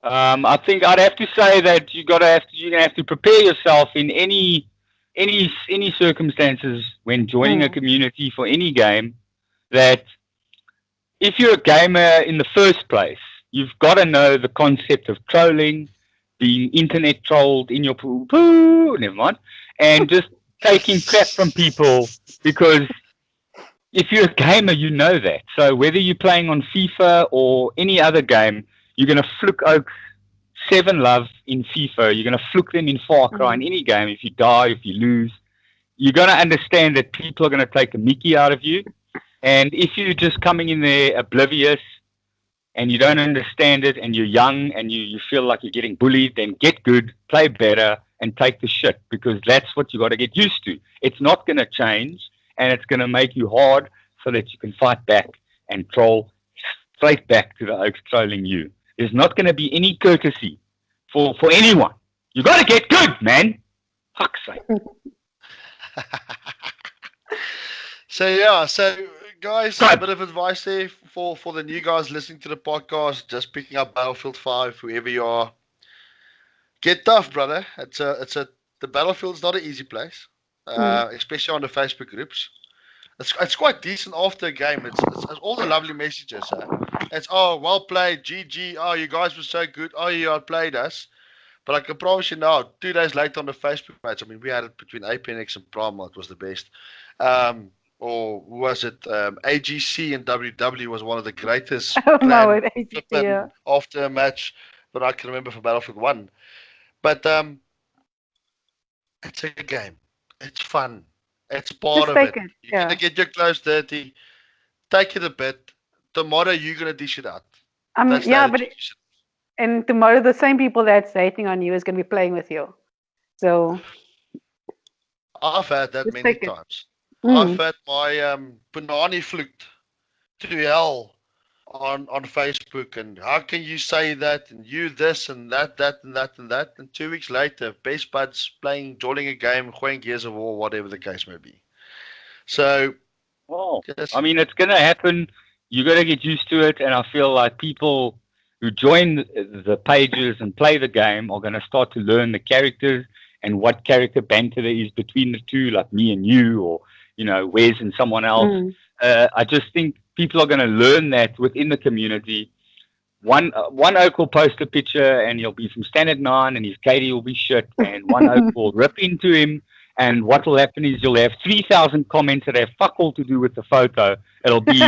I think I'd have to say that you're gonna have to prepare yourself in any circumstances when joining a community for any game. That if you're a gamer in the first place, you've got to know the concept of trolling, being internet trolled in your poo, never mind, and just taking crap from people, because if you're a gamer, you know that. So whether you're playing on FIFA or any other game, you're going to fluke Oaks 7 love in FIFA. You're going to fluke them in Far Cry in any game. If you die, if you lose, you're going to understand that people are going to take a mickey out of you. And if you're just coming in there oblivious and you don't understand it and you're young and you feel like you're getting bullied, then get good, play better, and take the shit, because that's what you got to get used to. It's not going to change, and it's going to make you hard so that you can fight back and troll straight back to the Oaks trolling you. There's not going to be any courtesy for anyone. You got to get good, man. Fuck's sake. So guys, a bit of advice there for the new guys listening to the podcast, just picking up Battlefield 5, whoever you are. Get tough, brother. The Battlefield's not an easy place, especially on the Facebook groups. It's quite decent after a game. It's all the lovely messages. It's, oh, well played, GG. Oh, you guys were so good. Oh, you outplayed us. But I can promise you now, 2 days later on the Facebook page, we had it between Apex and Primal. It was the best. Or was it AGC and WW was one of the greatest after a match that I can remember for Battlefield 1. But it's a game. It's fun. It's part of it. You're going to get your clothes dirty. Take it a bit. Tomorrow you're going to dish it out. And tomorrow the same people that's hating on you is going to be playing with you. So I've had that many times. I've had my Punani fluked to hell on Facebook, and how can you say that, and you this and that and that and that, and 2 weeks later, best buds joining a game, playing Gears of War, whatever the case may be. So, it's going to happen. You got to get used to it, and I feel like people who join the pages and play the game are going to start to learn the characters and what character banter there is between the two, like me and you, or, Wes and someone else. I just think people are going to learn that within the community. One oak will post a picture and he'll be from Standard 9 and his Katie will be shit, and one oak will rip into him, and what will happen is you'll have 3,000 comments that have fuck all to do with the photo. It'll be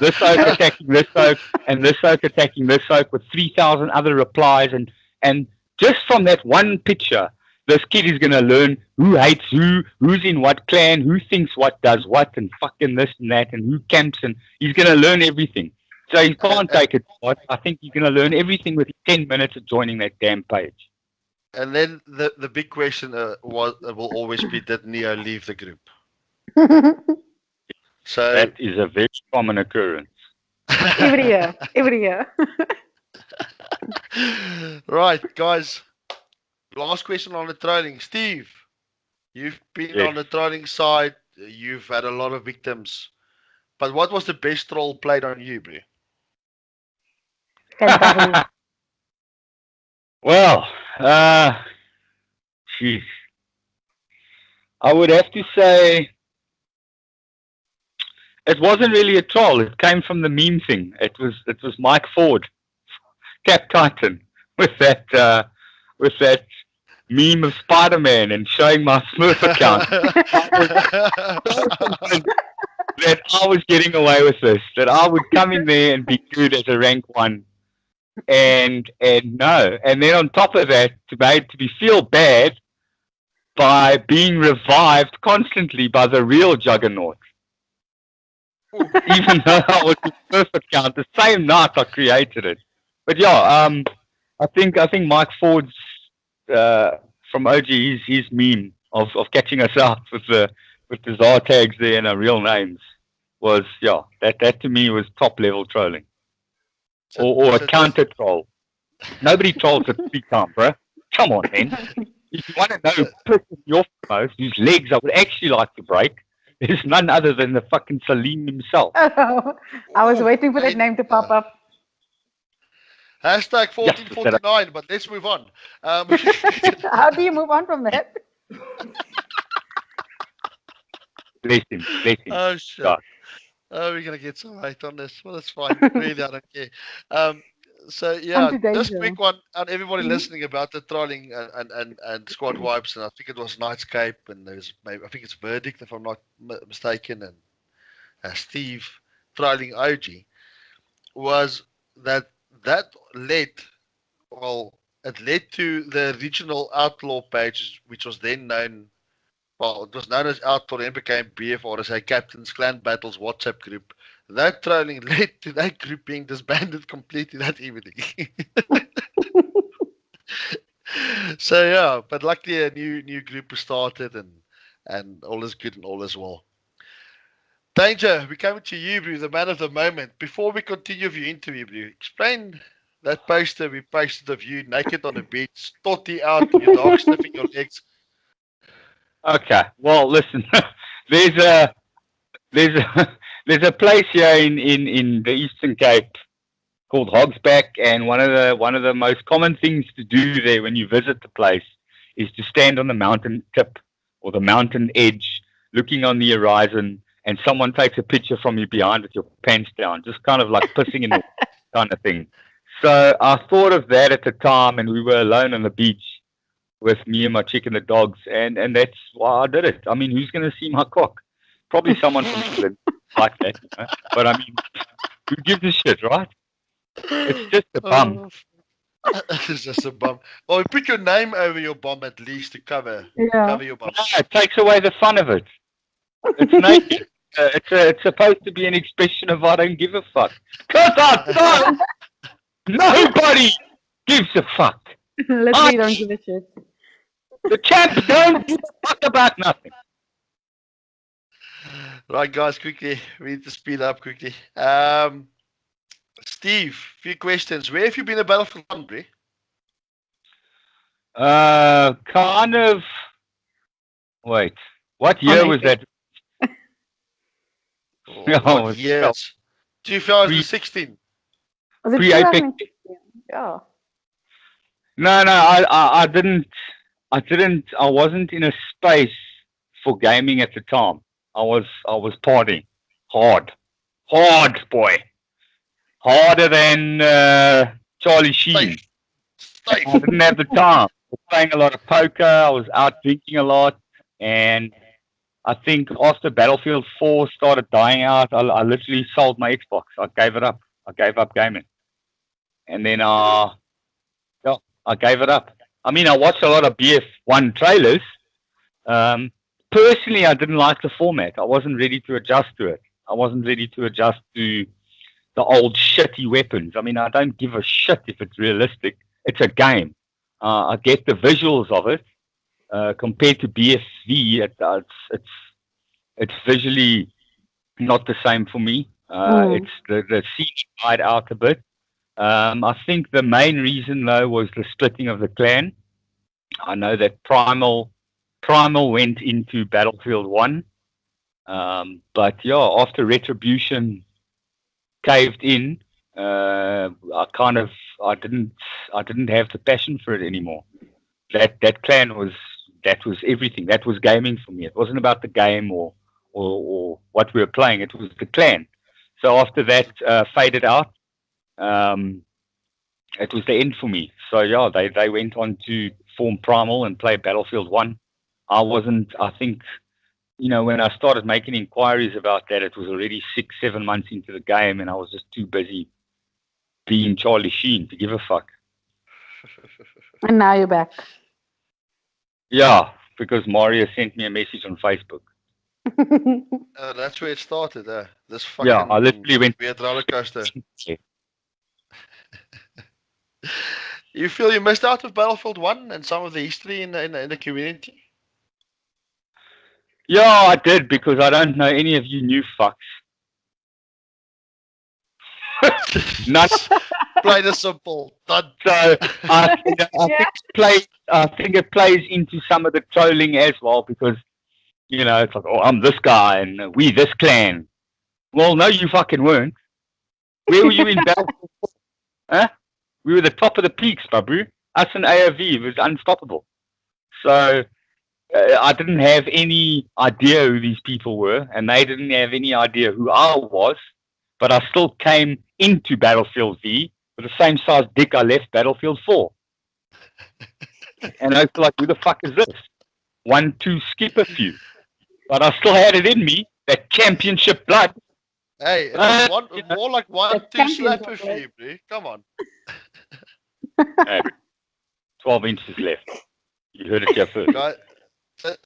this oak attacking this oak and this oak attacking this oak with 3,000 other replies, and just from that one picture, this kid is going to learn who hates who's in what clan, who thinks what does what, and fucking this and that, and who camps, and he's going to learn everything. So you can't take it. I think you're going to learn everything within 10 minutes of joining that damn page. And then the big question will always be, did Neo leave the group? So that is a very common occurrence. Every year. Right, guys. Last question on the trolling. Steve, you've been on the trolling side. You've had a lot of victims. But what was the best troll played on you, bro? Well, jeez. I would have to say it wasn't really a troll. It came from the meme thing. It was Mike Ford, Cap Titan, with that meme of Spider-Man and showing my Smurf account. That I was getting away with this. That I would come in there and be good as a rank 1. And no. And then on top of that, to be feel bad by being revived constantly by the real Juggernaut. Even though I was his first account, the same night I created it. But yeah, I think Mike Ford's from OG, his meme of catching us out with the ZA tags there and our real names was, that to me was top level trolling. Or a counter troll. Nobody trolls at big time, bro. Come on, man. If you want to know who pissed me off most, whose legs I would actually like to break, there's none other than the fucking Salim himself. Oh, I was waiting for that name to pop up. Hashtag 1449, but let's move on. How do you move on from that? Bless him. Oh, shit. Yeah. Oh, we're going to get some hate on this. Well, that's fine. Really, I don't care. So, yeah, this quick one, and everybody listening about the trolling and squad wipes, and I think it was Nightscape, and I think it's Verdict, if I'm not mistaken, and Steve trolling OG, was that led to the original Outlaw page, which was then known, it was known as Outlaw, then became BFRSA Captain's Clan Battles WhatsApp group. That trolling led to that group being disbanded completely that evening. So yeah, but luckily a new group was started, and all is good and all is well. Danger, we're coming to you, Brew, the man of the moment. Before we continue with your interview, Brew, explain that poster we posted of you naked on the beach, totty out, your dog sniffing your legs. Okay, well, listen, there's a place here in the Eastern Cape called Hogsback, and one of the most common things to do there when you visit the place is to stand on the mountain tip or the mountain edge, looking on the horizon, and someone takes a picture from you behind with your pants down, just kind of like pissing in the kind of thing. So I thought of that at the time, and we were alone on the beach with me and my chick and the dogs, and that's why I did it. I mean, who's going to see my cock? Probably someone from England like that, you know? But I mean, who gives a shit, right? It's just a bum. It's just a bum. Well, put your name over your bum at least to cover your bum. No, it takes away the fun of it. It's naked. It's supposed to be an expression of I don't give a fuck. Because I don't. Nobody gives a fuck. Literally don't give a shit. The champs don't give a fuck about nothing. Right, guys, quickly. We need to speed up quickly. Steve, few questions. Where have you been at Battlefield 1, Brie? Kind of. Wait, what year was that? What years? 2016. Was it Pre-Apex. 2016? oh. No, I didn't. I wasn't in a space for gaming at the time. I was partying hard, boy, harder than Charlie Sheen. I didn't have the time. I was playing a lot of poker. I was out drinking a lot, and I think after Battlefield 4 started dying out, I literally sold my Xbox. I gave it up. I gave up gaming, and then I gave it up. I mean, I watched a lot of BF1 trailers. Personally, I didn't like the format. I wasn't ready to adjust to it. I wasn't ready to adjust to the old shitty weapons. I mean, I don't give a shit if it's realistic. It's a game. I get the visuals of it. Compared to BFV, it's visually not the same for me. It's the scene died out a bit. I think the main reason though was the splitting of the clan. I know that Primal went into Battlefield 1, but yeah, after Retribution caved in, I didn't have the passion for it anymore. That clan was everything. That was gaming for me. It wasn't about the game or what we were playing. It was the clan. So after that faded out, it was the end for me. So yeah, they went on to form Primal and play Battlefield 1. I think, when I started making inquiries about that, it was already 6-7 months into the game, and I was just too busy being Charlie Sheen to give a fuck. And now you're back. Yeah, because Mario sent me a message on Facebook. That's where it started. This fucking I literally went weird roller coaster. You feel you missed out with Battlefield 1 and some of the history in the community? Yeah, I did, because I don't know any of you new fucks. None. Plain and simple. Done. So I think it plays into some of the trolling as well, because it's like, oh, I'm this guy and we this clan. Well, no, you fucking weren't. Where were you in Battlefield? Huh? We were the top of the peaks, babu. Us and AOV was unstoppable. So I didn't have any idea who these people were, and they didn't have any idea who I was. But I still came into Battlefield V with the same size dick I left Battlefield 4. And I was like, who the fuck is this? 1-2 skip a few. But I still had it in me, that championship blood. Hey, it was more like 1-2 slap a few, bro. Come on. Hey, 12 inches left. You heard it here first. Guys,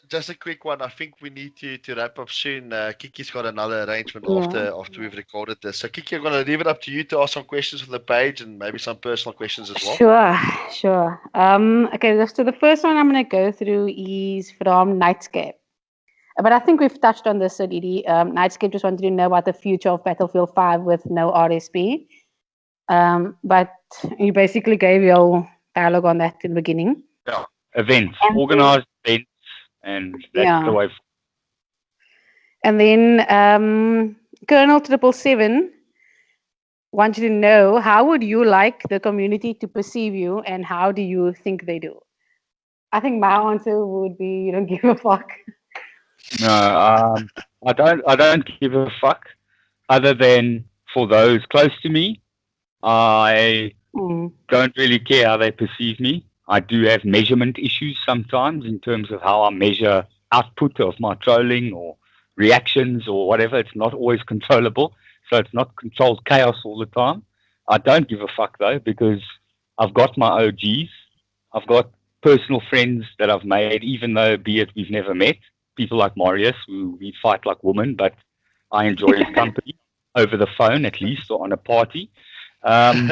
just a quick one. I think we need to wrap up soon. Kiki's got another arrangement after we've recorded this. So Kiki, I'm going to leave it up to you to ask some questions on the page and maybe some personal questions as well. Sure. Okay, so the first one I'm going to go through is from Nightscape. But I think we've touched on this already. Nightscape just wanted to know about the future of Battlefield 5 with no RSP. But you basically gave your dialogue on that in the beginning. Yeah, events, organized events, and that's the way. And then Colonel 777 wanted to know, how would you like the community to perceive you, and how do you think they do? I think my answer would be, you don't give a fuck. No, I don't give a fuck. Other than for those close to me, I don't really care how they perceive me. I do have measurement issues sometimes in terms of how I measure output of my trolling or reactions or whatever. It's not always controllable, so it's not controlled chaos all the time. I don't give a fuck though, because I've got my OGs. I've got personal friends that I've made, even though, be it we've never met. People like Marius, who we fight like women, but I enjoy his company over the phone at least, or on a party. I've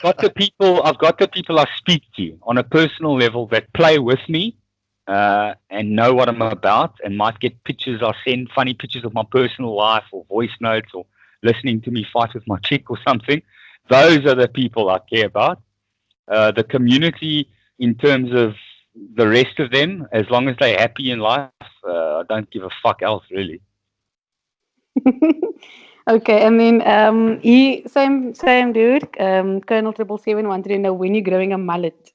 got the people I speak to on a personal level that play with me and know what I'm about, and might get pictures. I send funny pictures of my personal life or voice notes, or listening to me fight with my chick or something. Those are the people I care about. The community, in terms of the rest of them, as long as they're happy in life, I don't give a fuck else, really. Okay, and then same dude, Colonel 777 wanted to know when you're growing a mullet.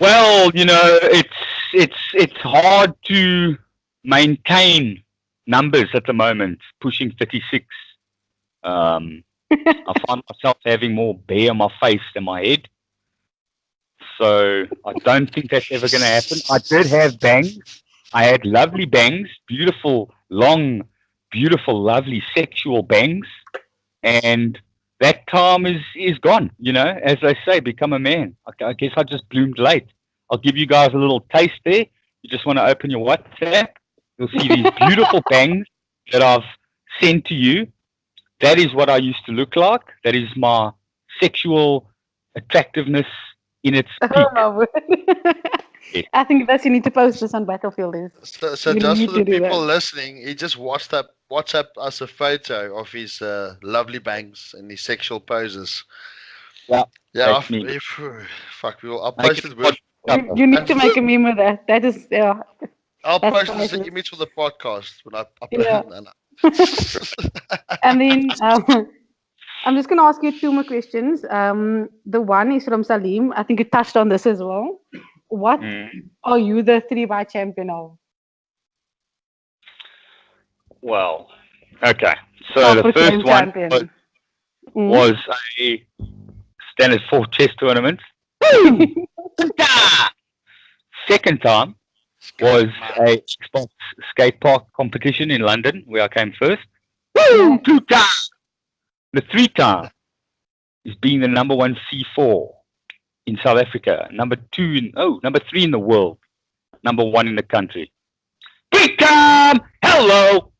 Well, it's hard to maintain numbers at the moment, pushing 36. I find myself having more bear on my face than my head. So I don't think that's ever going to happen. I did have bangs. I had lovely bangs, beautiful, long, beautiful, lovely sexual bangs. And that time is gone, as they say, become a man. I guess I just bloomed late. I'll give you guys a little taste there. You just want to open your WhatsApp. You'll see these beautiful bangs that I've sent to you. That is what I used to look like. That is my sexual attractiveness in its peak. Oh my word. Yeah. I think that you need to post this on Battlefield. So You just need for the to do people that. listening, he just WhatsApp us a photo of his lovely bangs and his sexual poses. Yeah, Yeah, that's me. Fuck, I'll I post get it with. You need to make a meme of that. That is, yeah. I'll That's post it as an priceless. image for the podcast when I upload Yeah. it. No. And then I'm just going to ask you two more questions. The one is from Salim. I think you touched on this as well. What are you the 3-by champion of? Well, okay. So Top the proclaim first one champion. was a standard 4 chess tournament. Second time was a Xbox skate park competition in London where I came first. Woo! 2 times. The 3 time is being the number 1 C4 in South Africa, number 3 in the world, number 1 in the country. Big time! Hello!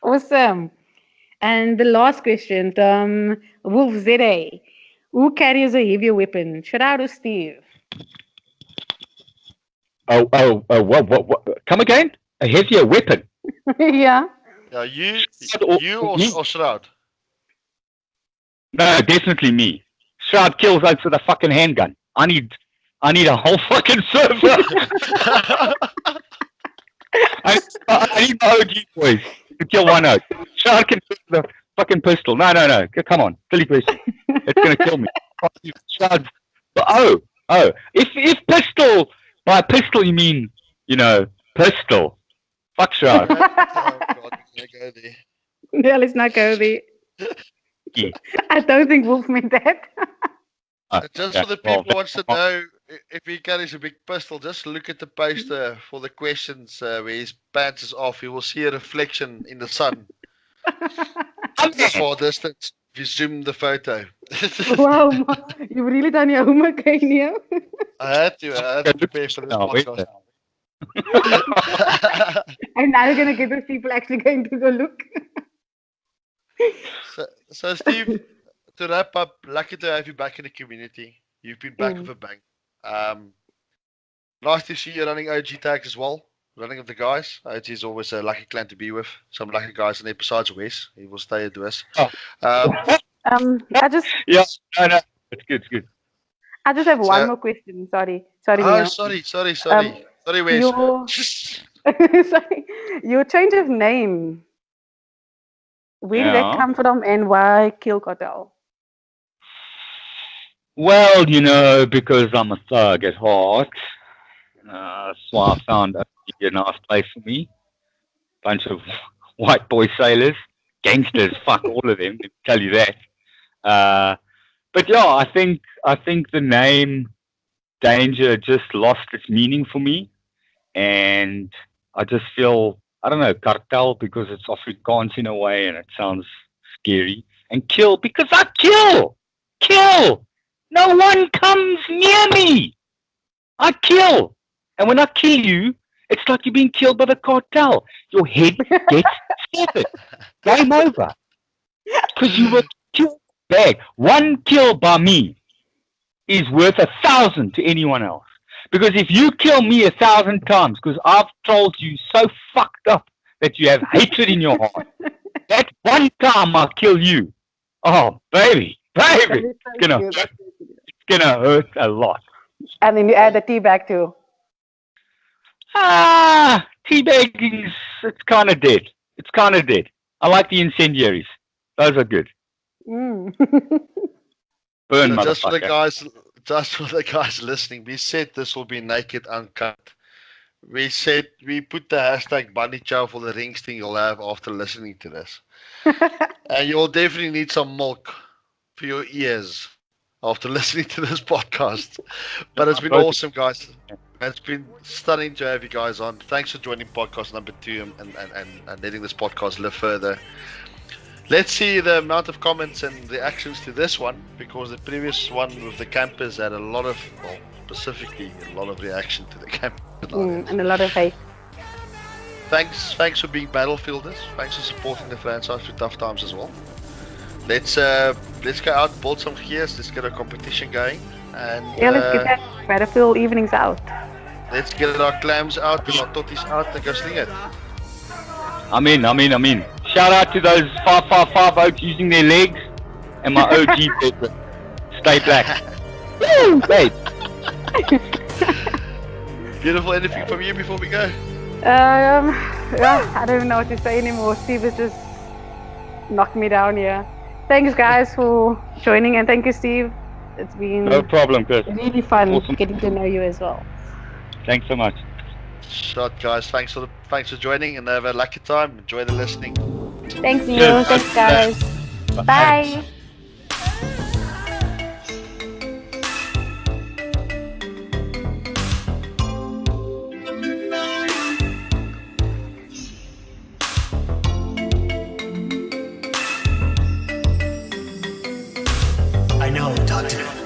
Awesome. And the last question, BeautifulZA. Who carries a heavier weapon? Shout out to Steve. What? Come again? A heavier weapon? Yeah. Yeah, you or Shroud? No, definitely me. Shroud kills us with a fucking handgun. I need a whole fucking server. I need my OG boys to kill one out. Shroud can kill the fucking pistol. No. Come on, silly question. It's gonna kill me. Shroud. If pistol, by pistol you mean, pistol. Fuck Shroud. Oh God, we can't go there. Yeah, let's not go there. Yeah. I don't think Wolf meant that. Just for the people who wants to know if he carries a big pistol, just look at the poster for the questions where his pants is off. You will see a reflection in the sun. Far distance. If you zoom the photo. Wow, you've really done your homework, Neil. I had to prepare for this podcast. And now you're going to get those people actually going to go look. So Steve, to wrap up, lucky to have you back in the community. You've been back with a bang. Nice to see you running OG tags as well. Running with the guys. OG is always a lucky clan to be with. Some lucky guys in there besides Wes. He will stay at Wes. I just Yeah, no, it's good. I just have one more question. Sorry, Oh, Neil. sorry, Wes. Sorry, your change of name. Where did that Yeah. come from, and why KillKartel? Well, because I'm a thug at heart. That's why I found a nice place for me. Bunch of white boy sailors, gangsters, fuck all of them. Let me tell you that. But yeah, I think the name Danger just lost its meaning for me, and I just feel, I don't know, cartel because it's Afrikaans in a way and it sounds scary, and kill because I kill. No one comes near me. I kill. And when I kill you, it's like you're being killed by the cartel. Your head gets severed. Game over. Because you were killed bad. One kill by me is worth 1,000 to anyone else. Because if you kill me 1,000 times, because I've trolled you so fucked up that you have hatred in your heart, that one time I kill you, oh, baby, it's gonna hurt a lot. And then you add the tea back too. Teabagging, it's kind of dead. It's kind of dead. I like the incendiaries. Those are good. Mm. Burn, So just for the motherfucker. guys listening, we said this will be naked, uncut. We said we put the hashtag bunny chow for the rings thing you'll have after listening to this. And you'll definitely need some milk for your ears after listening to this podcast. But it's been awesome, guys. It's been stunning to have you guys on. Thanks for joining podcast number 2 and letting this podcast live further. Let's see the amount of comments and reactions to this one, because the previous one with the campers had a lot of, well, specifically a lot of reaction to the campers. And a lot of hate. Thanks for being battlefielders. Thanks for supporting the franchise through tough times as well. Let's go out, build some gears. Let's get a competition going, and Let's get that Battlefield evenings out. let's get our clams out and our totties out and go sling it. I'm in. Shout out to those 555 votes using their legs and my OG veteran. Stay black. Woo, babe. Beautiful. Anything from you before we go? I don't even know what to say anymore. Steve has just knocked me down here. Thanks, guys, for joining, and thank you, Steve. It's been No problem, Chris. really fun Awesome. getting to know you as well. Thanks so much. Shot, guys. Thanks for joining, and have a lucky time. Enjoy the listening. Thanks, Neil. Cheers. Thanks, guys. Bye. I know, talk to me.